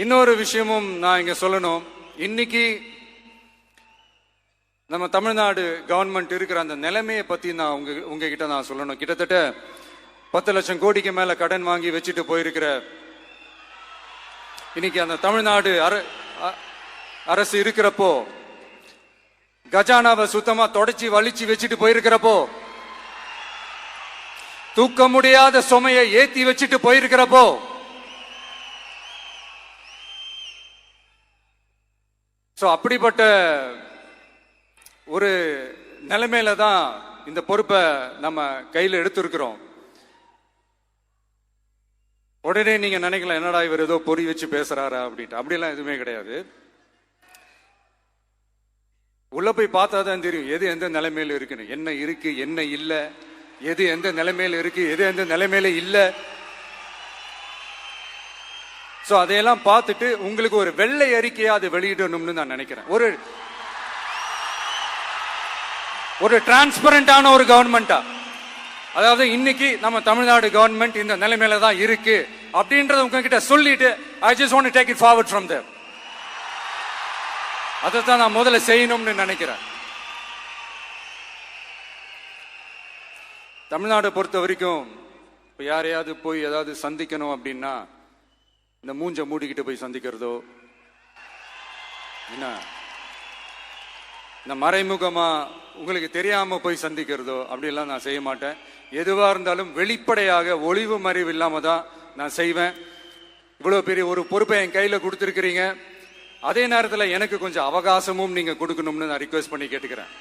இன்னொரு விஷயமும் நான் இங்க சொல்லணும். இன்னைக்கு நம்ம தமிழ்நாடு கவர்மெண்ட் இருக்கிற அந்த நிலைமையை பத்தி நான் உங்ககிட்ட நான் சொல்லணும். கிட்டத்தட்ட 10 லட்சம் கோடிக்கு மேல கடன் வாங்கி வச்சுட்டு போயிருக்கிற இன்னைக்கு அந்த தமிழ்நாடு அரசு இருக்கிறப்போ, கஜானாவை சுத்தமா தொடச்சி வலிச்சு வச்சுட்டு போயிருக்கிறப்போ, தூக்க முடியாத சுமையை ஏத்தி வச்சுட்டு போயிருக்கிறப்போ, அப்படிப்பட்ட ஒரு நிலைமையில தான் இந்த பொறுப்பை நம்ம கையில் எடுத்திருக்கிறோம். உடனே நீங்க நினைக்கலாம், என்னடா இவர் ஏதோ பொறி வச்சு பேசுறாரா அப்படின்ட்டு. அப்படியெல்லாம் எதுவுமே கிடையாது. உள்ள போய் பார்த்தா தான் தெரியும் எது எந்த நிலைமையில இருக்குன்னு, என்ன இருக்கு என்ன இல்ல, எது எந்த நிலைமையில இருக்கு எது எந்த நிலைமையில இல்ல. அதையெல்லாம் பார்த்துட்டு உங்களுக்கு ஒரு வெள்ளை அறிக்கையா அதை வெளியிடணும்னு நான் நினைக்கிறேன். ஒரு டிரான்ஸ்பரண்டான ஒரு கவர்மெண்டா, அதாவது இன்னைக்கு நம்ம தமிழ்நாடு கவர்மெண்ட் இந்த நிலைமையில தான் இருக்கு அப்படின்றத உங்ககிட்ட சொல்லிட்டு I just want to take it forward from there. அதைத்தான் நான் முதல்ல செய்யணும்னு நினைக்கிறேன். தமிழ்நாட்டை பொறுத்த வரைக்கும் இப்போ யாரையாவது போய் ஏதாவது சந்திக்கணும் அப்படின்னா இந்த மூஞ்ச மூடிக்கிட்டு போய் சந்திக்கிறதோ, என்ன இந்த மறைமுகமா உங்களுக்கு தெரியாம போய் சந்திக்கிறதோ அப்படிலாம் நான் செய்ய மாட்டேன். எதுவா இருந்தாலும் வெளிப்படையாக ஒளிவு மறைவு இல்லாம தான் நான் செய்வேன். இவ்வளவு பெரிய ஒரு பொறுப்பை என் கையில கொடுத்துருக்கிறீங்க. அதே நேரத்தில் எனக்கு கொஞ்சம் அவகாசமும் நீங்க கொடுக்கணும்னு நான் ரிக்வெஸ்ட் பண்ணி கேட்டுக்கிறேன்.